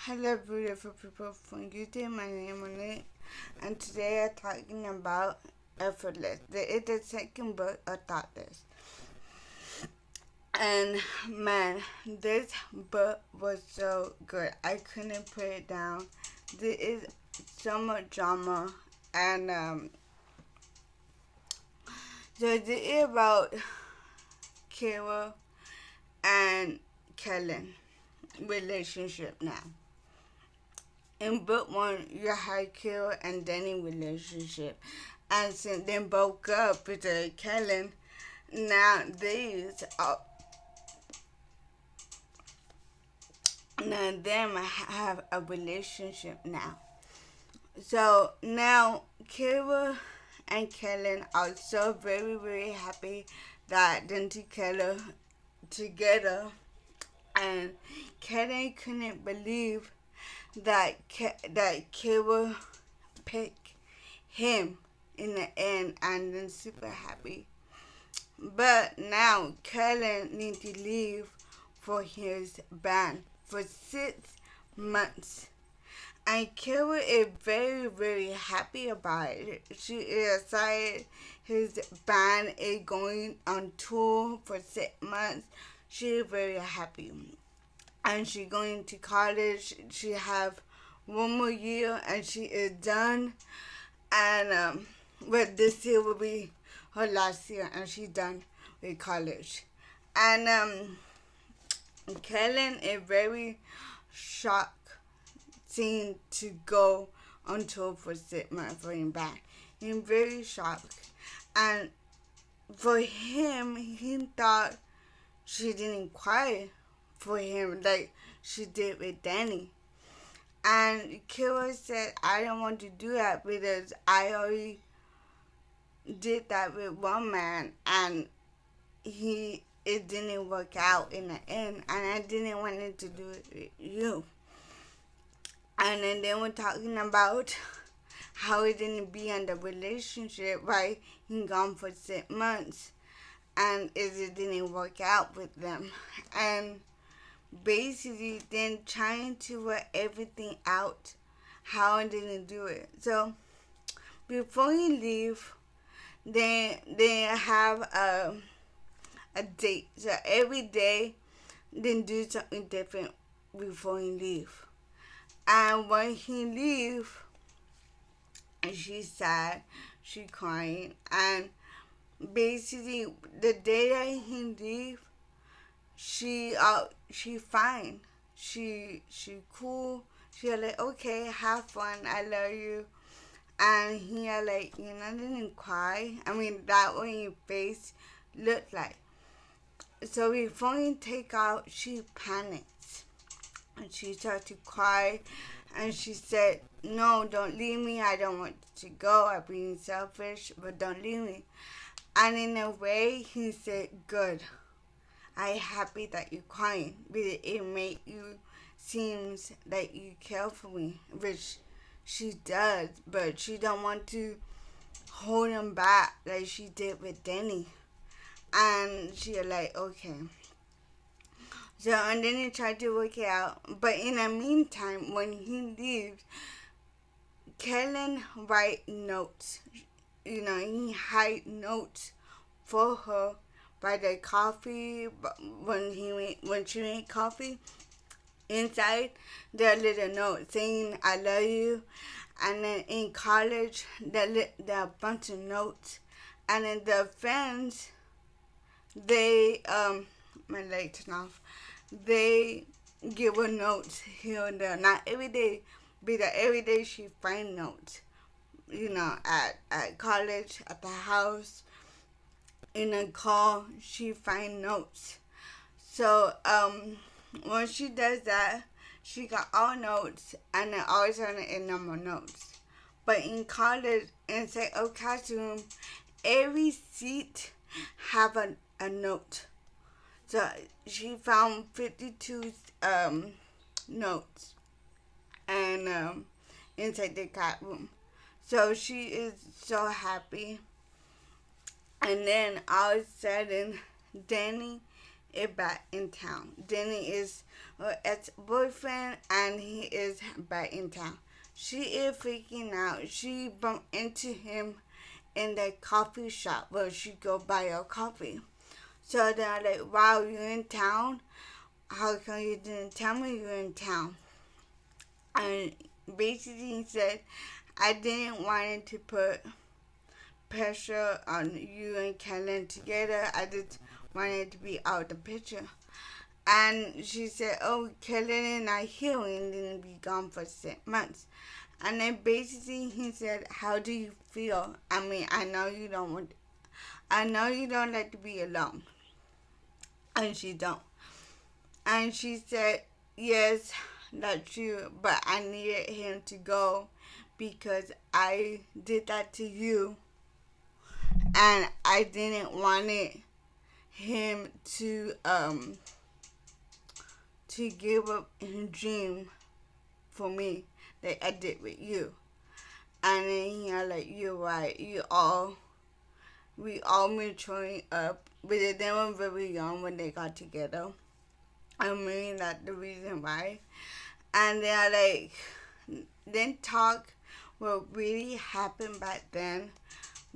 Hello, beautiful people from YouTube. My name is Nick, and today I'm talking about Effortless. It's the second book of Thoughtless. And man, this book was so good. I couldn't put it down. There is so much drama, and so this is about Kira and Kellen relationship now. In book one, you had Kira and Danny relationship, and since they broke up with Kellen, now them have a relationship now. So now Kira and Kellen are so very happy that them together, and Kellen couldn't believe that Kira picked him in the end, and then super happy. But now Kellen needs to leave for his band for 6 months. And Kira is very happy about it. She is excited. His band is going on tour for 6 months. She is very happy. And she going to college. She have one more year and she is done. And but this year will be her last year, and she's done with college. And Kellen is very shocked seeing to go on tour for 6 months for him back. He's very shocked, and for him, he thought she didn't cry for him like she did with Danny. And Kira said, I don't want to do that because I already did that with one man, and it didn't work out in the end, and I didn't want it to do it with you. And then they were talking about how it didn't be in the relationship, right? He gone for 6 months, and it didn't work out with them. And basically then trying to work everything out how I didn't do it. So before you leave, they have a date. So every day they do something different before he leave. And when he leave, she's sad, she crying, and basically the day that he leave, she fine. She cool. She like, okay, have fun. I love you. And he like, didn't cry. I mean, that way your face looked like. So before he take out, she panics. And she started to cry. And she said, no, don't leave me. I don't want to go. I'm being selfish, but don't leave me. And in a way, he said, good. I'm happy that you're crying because it made you seems like you care for me, which she does, but she don't want to hold him back like she did with Danny. And she like, okay. So, and then he tried to work it out. But in the meantime, when he leaves, Kellen write notes. He hide notes for her by the coffee, when she made coffee, inside there are little notes saying I love you. And then in college there are a bunch of notes, and then the friends, they my leg turned off, they give her notes here and there, not every day, but every day she find notes, at college, at the house, in a car, she find notes. So when she does that, she got all notes, and then always on it in number notes. But in college, inside a classroom, every seat have a note. So she found 52 notes, and inside the classroom. So she is so happy. And then all of a sudden, Danny is back in town. Danny is her ex-boyfriend, and he is back in town. She is freaking out. She bumped into him in the coffee shop where she go buy her coffee. So they're like, wow, you're in town? How come you didn't tell me you're in town? And basically he said, I didn't want to put pressure on you and Kellen together. I just wanted to be out of the picture. And she said, oh, Kellen and I here and then be gone for 6 months. And then basically he said, how do you feel? I mean, I know you don't like to be alone. And she don't. And she said, yes, that's true, but I needed him to go because I did that to you. And I didn't want him to give up his dream for me that I did with you. And then you're like, you're right, we all maturing up, but they were very young when they got together. I mean, that's the reason why. And they're like, then talk what really happened back then,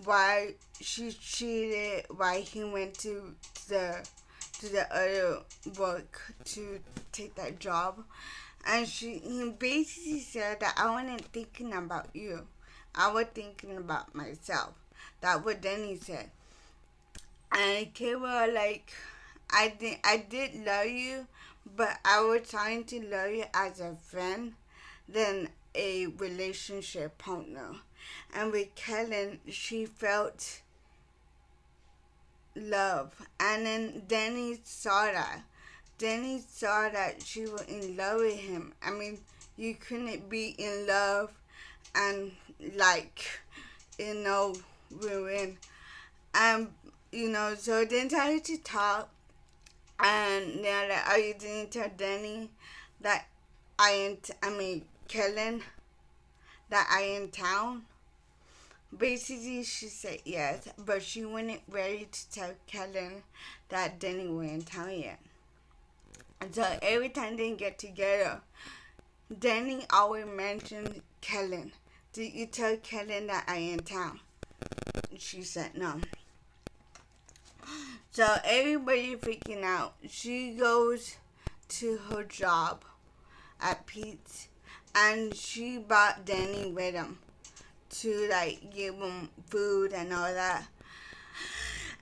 why she cheated, why he went to the other work to take that job. And he basically said that I wasn't thinking about you. I was thinking about myself. That's what Danny said. And they were like, I did love you, but I was trying to love you as a friend than a relationship partner. And with Kellen, she felt love. And then Danny saw that. Danny saw that she was in love with him. I mean, you couldn't be in love and ruin. So they decided to talk, and they're like, are you going to tell Danny that Kellen, that I in town? Basically, she said yes, but she wasn't ready to tell Kellen that Danny was in town yet. And so every time they get together, Danny always mentioned Kellen. Did you tell Kellen that I in town? She said no. So everybody freaking out. She goes to her job at Pete's, and she brought Danny with him to give him food and all that.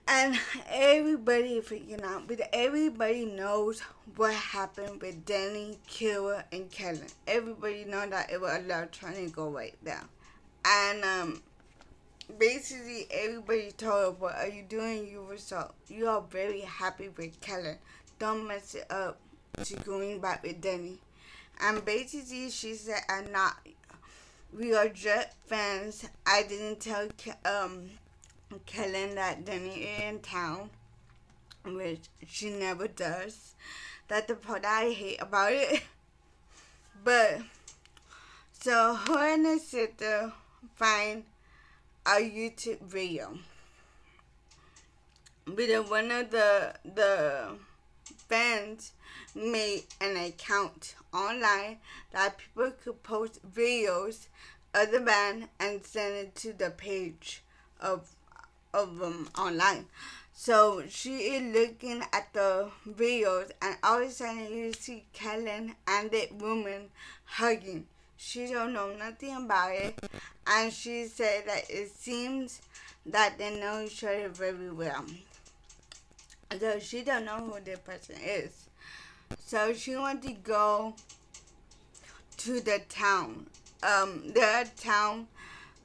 And everybody freaking out, but everybody knows what happened with Danny, Kira, and Kellen. Everybody know that it was a love triangle right there. And basically everybody told her, what are you doing? You are very happy with Kellen. Don't mess it up to going back with Danny. And basically she said, we are just friends. I didn't tell Kellen that Danny is in town, which she never does. That's the part I hate about it. But so her and her sister find a YouTube video. But one of the fans made an account online that people could post videos of the band and send it to the page of them online. So she is looking at the videos, and all of a sudden you see Kellen and that woman hugging. She don't know nothing about it, and she said that it seems that they know each other very well. So she don't know who the person is. So she wants to go to the town. The town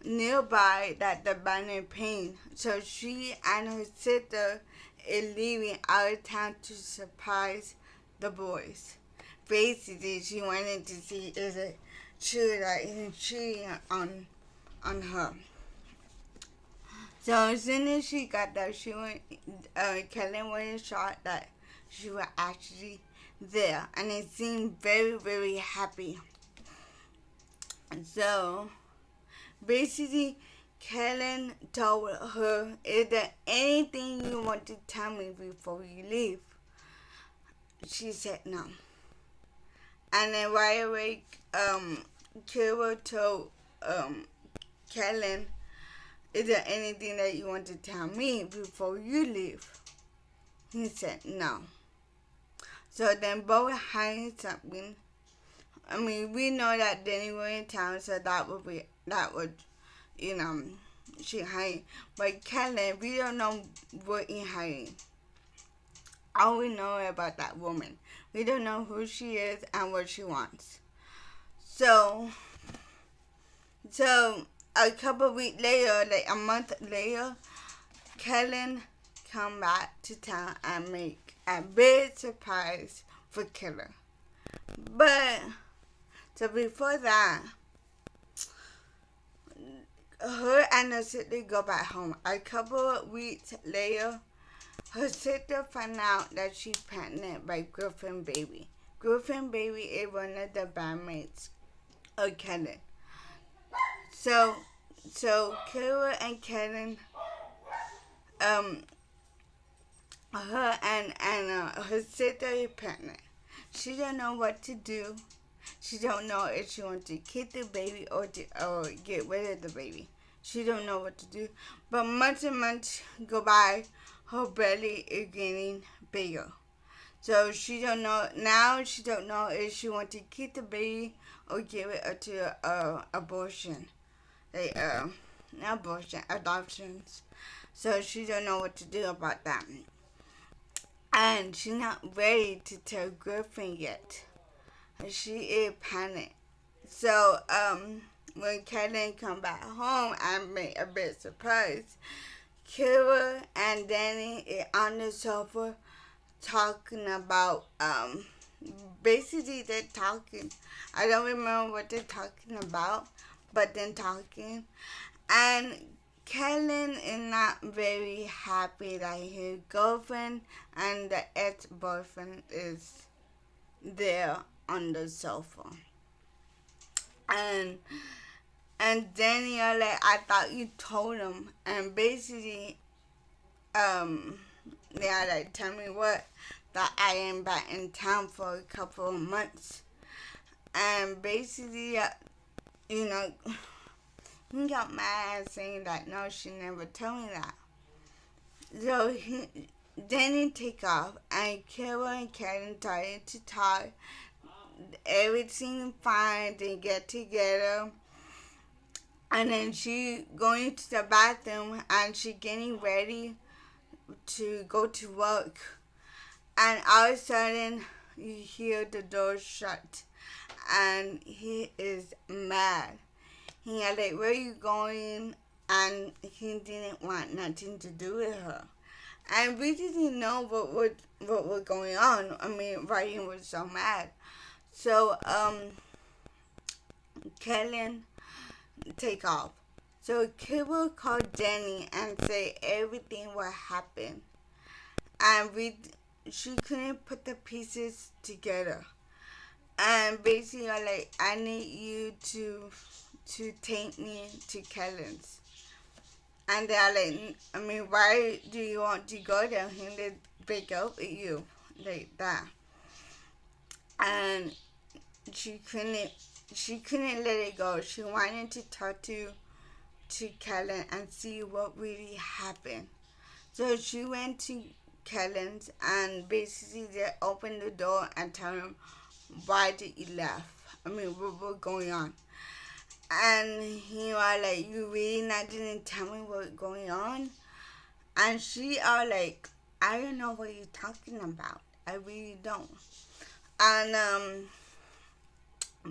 nearby that the band is playing. So she and her sister is leaving out of town to surprise the boys. Basically, she wanted to see is it true that he's cheating on her. So as soon as she got there, she went. Kellen was shocked that she was actually there, and it seemed very, very happy. And so basically, Kellen told her, is there anything you want to tell me before you leave? she said no. And then right away, Kira told Kellen, is there anything that you want to tell me before you leave? He said no. So then both hiding something. I mean, we know that Danny was in town, so that would, you know, she hiding. But Kellen, we don't know what in hiding. All we know about that woman. We don't know who she is and what she wants. So a couple weeks later, like a month later, Kellen come back to town and make a big surprise for Killer. But so before that, her and her sister go back home. A couple of weeks later, her sister found out that she's pregnant by Griffin Baby. Griffin Baby is one of the bandmates of Kellen. So Kira and Kellen, her and her sister is pregnant. She don't know what to do. She don't know if she wants to keep the baby or get rid of the baby. She don't know what to do. But months and months go by. Her belly is getting bigger. So she don't know now. She don't know if she wants to keep the baby or give it to abortion. Not abortion, adoptions. So she don't know what to do about that. And she's not ready to tell Griffin yet. She is panicked. So when Kellen come back home, I made a big surprise. Kira and Danny is on the sofa talking about basically they're talking. I don't remember what they're talking about, but they're talking. And Kellen is not very happy that his girlfriend and the ex-boyfriend is there on the sofa. And Daniel, like, I thought you told him. And basically, they're like, tell me what, that I am back in town for a couple of months. And basically, you know, he got mad saying that, no, she never told me that. So then he take off, and Kira and Karen started to talk. Everything fine, they get together. And then she going to the bathroom, and she getting ready to go to work. And all of a sudden, you hear the door shut. And he is mad. He was like, where you going? And he didn't want nothing to do with her. And we didn't know what was going on. I mean, why he was so mad. So, Kellen take off. So Kibble called Jenny and say everything what happened. And she couldn't put the pieces together. And basically, like, I need you to take me to Kellen's. And they're like, I mean, why do you want to go there? He did break up with you like that. And she couldn't let it go. She wanted to talk to Kellen and see what really happened. So she went to Kellen's and basically they opened the door and told him, why did you left? I mean, what was going on? And he was like, you really not didn't tell me what's going on? And she are like, I don't know what you're talking about. I really don't. And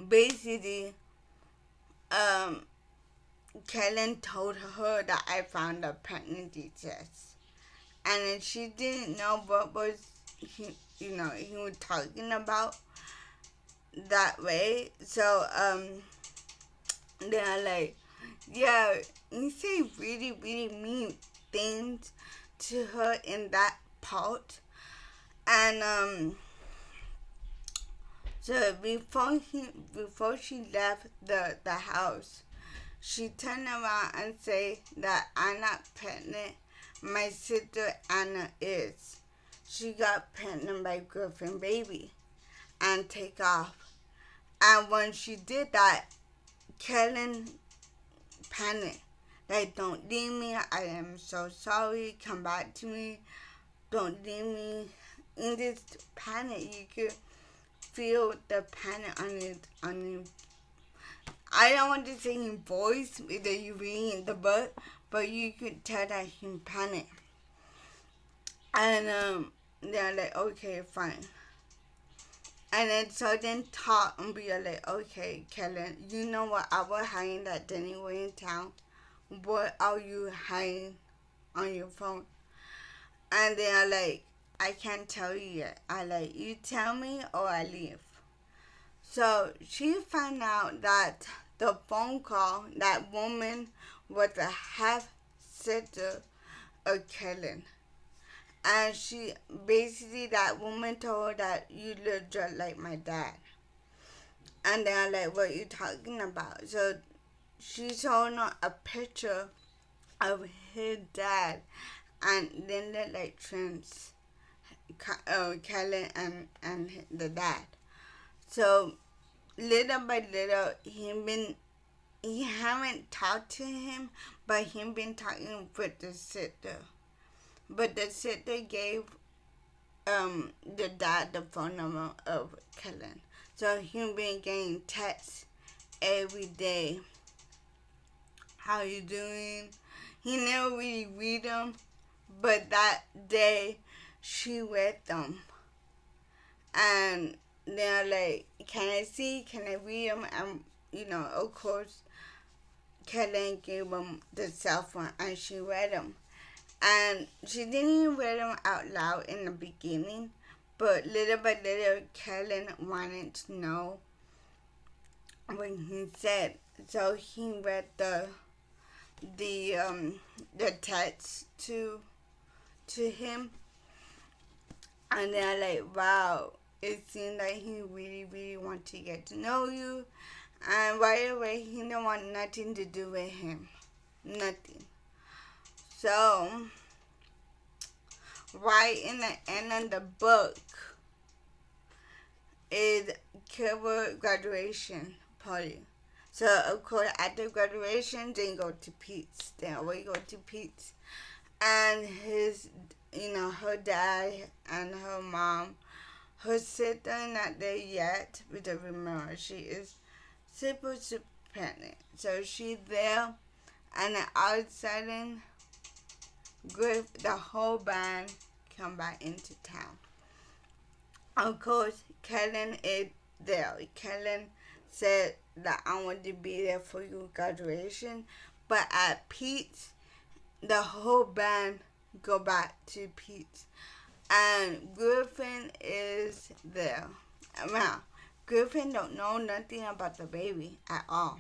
basically, Kellen told her that I found a pregnancy test. And then she didn't know what was he was talking about that way. So, they're like, yeah, you say really, really mean things to her in that part. And, so before she left the house, she turned around and said that I'm not pregnant. My sister Anna is. she got pregnant by Griffin baby and take off. And when she did that, Kellen panicked. Like, don't leave me. I am so sorry. Come back to me. Don't leave me. In this panic, you could feel the panic on his. I don't want to say his voice that you read in the book, but you could tell that he panicked. And they're like, okay, fine. And then so then talk and be like, okay, Kellen, you know what? I was hiding that anyway in town. What are you hiding on your phone? And they're like, I can't tell you yet. I like, you tell me or I leave. So she found out that the phone call, that woman was a half sister of Kellen. And she basically, that woman told her that you look just like my dad. And they're like, what are you talking about? So she showed her a picture of his dad and then looked like twins, Kellen and the dad. So little by little, he haven't talked to him, but he been talking with the sister. But the sister gave the dad the phone number of Kellen. So he been getting texts every day. How you doing? He never really read them, but that day she read them. And they're like, can I see? Can I read them? And, of course, Kellen gave him the cell phone and she read them. And she didn't even read them out loud in the beginning, but little by little, Kellen wanted to know what he said. So he read the text to him, and they're like, wow, it seemed like he really, really wanted to get to know you. And right away, he didn't want nothing to do with him. Nothing. So, right in the end of the book is Kilbert's graduation party. So, of course, after graduation, they go to Pete's. They always go to Pete's. And her dad and her mom, her sister not there yet, because remember, she is super pregnant. So, she's there, and then all of a sudden, the whole band come back into town. Of course, Kellen is there. Kellen said that I want to be there for your graduation, but at Pete's, the whole band go back to Pete's, and Griffin is there. Now, Griffin don't know nothing about the baby at all.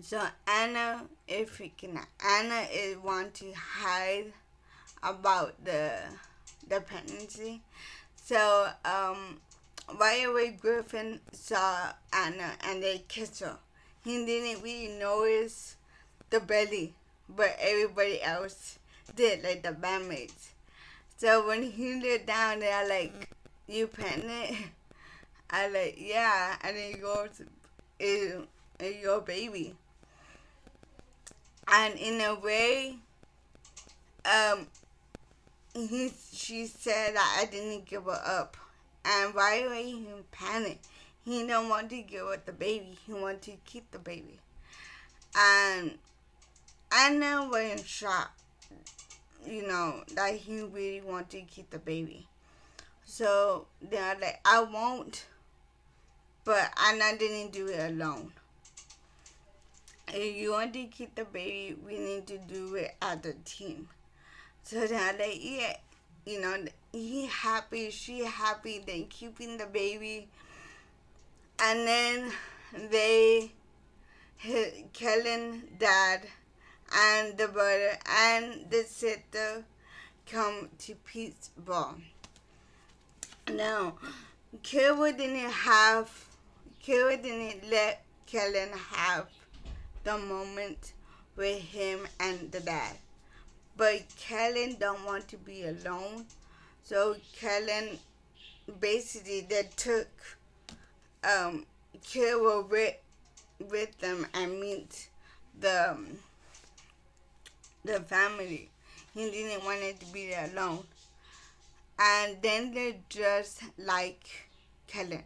So Anna is freaking out. Anna is want to hide about the pregnancy. So right away Griffin saw Anna and they kissed her. He didn't really notice the belly, but everybody else did, like the bandmates. So when he looked down, they're like, "You pregnant?" I like, "Yeah," and then he goes, "Is your baby?" And in a way, she said that I didn't give her up. And right away, he panicked. He don't want to give up the baby. He want to keep the baby. And Anna was in shock, that he really want to keep the baby. So they're like, I won't. But Anna didn't do it alone. If you want to keep the baby, we need to do it as a team. So they're like, yeah, he happy, she happy, they keeping the baby. And then Kellen, dad, and the brother, and the sister come to Pete's ball. Now, Kira didn't let Kellen have the moment with him and the dad. But Kellen don't want to be alone. So Kellen basically they took Kira with them and meet the the family. He didn't want it to be there alone. And then they dress like Kellen.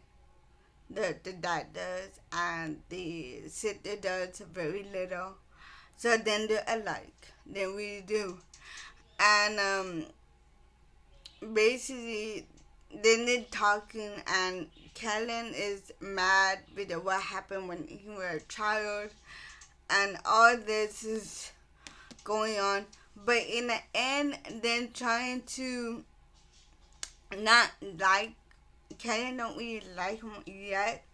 The dad does and the sister does very little. So then they're alike. They really do. And basically then they're talking and Kellen is mad with what happened when he was a child and all this is going on. But in the end, then trying to not like Kellen don't really like him yet,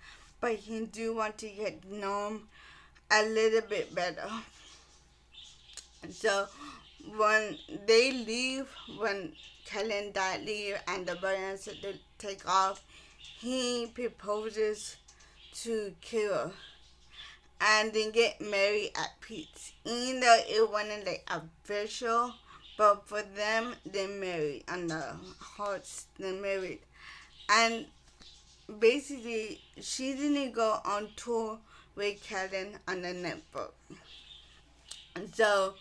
but he do want to get to know him a little bit better. So when they leave, when Kellen dad leave and the brothers take off, he proposes to Kira and then get married at Pete's. Even though it wasn't like official, but for them, they married on the hearts. They married, and basically, she didn't go on tour with Kellen on the network. So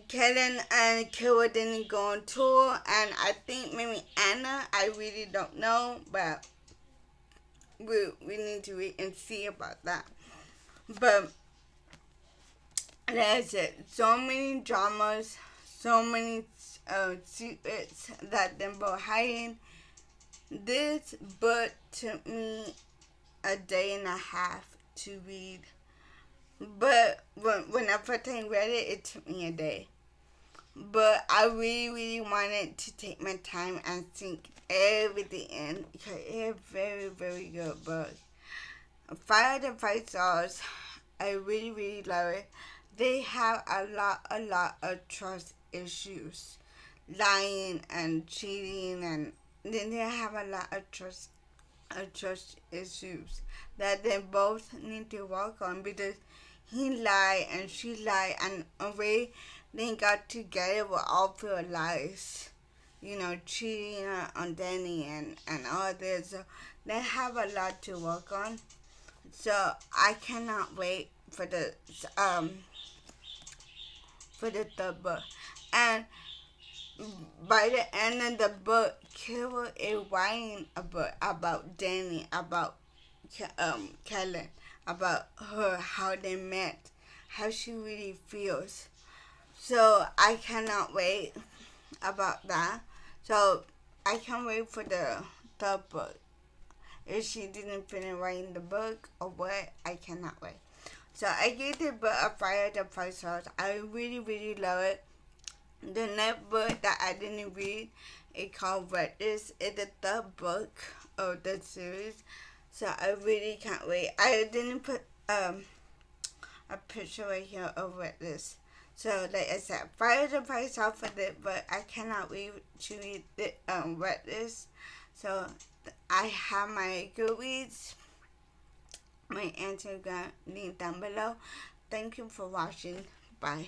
Kellen and Kira didn't go on tour, and I think maybe Anna. I really don't know, but we need to wait and see about that. But there's it. So many dramas, so many secrets that them both hiding. This book took me a day and a half to read. But when I first time read it, it took me a day. But I really, really wanted to take my time and sink everything in because it's a very, very good book. 5 out of 5 stars. I really, really love it. They have a lot of trust issues, lying and cheating, and then they have a lot of trust issues that they both need to work on because he lied and she lied, and a way they got together with all their lies. You know, cheating on Danny and all this. So they have a lot to work on. So I cannot wait um for the third book. And by the end of the book, Kira is writing a book about Danny, about Kellen, about her, how they met, how she really feels. So I cannot wait about that. So I can't wait for the third book. If she didn't finish writing the book or what, I cannot wait. So I gave the book a 5 out of 5 stars. I really, really love it. The next book that I didn't read is called Effortless. It's the third book of the series. So I really can't wait. I didn't put a picture right here of Effortless. So like I said, 5 out of 5 stars for this, but I cannot wait to read the Effortless. So I have my Goodreads, my Instagram link down below. Thank you for watching. Bye.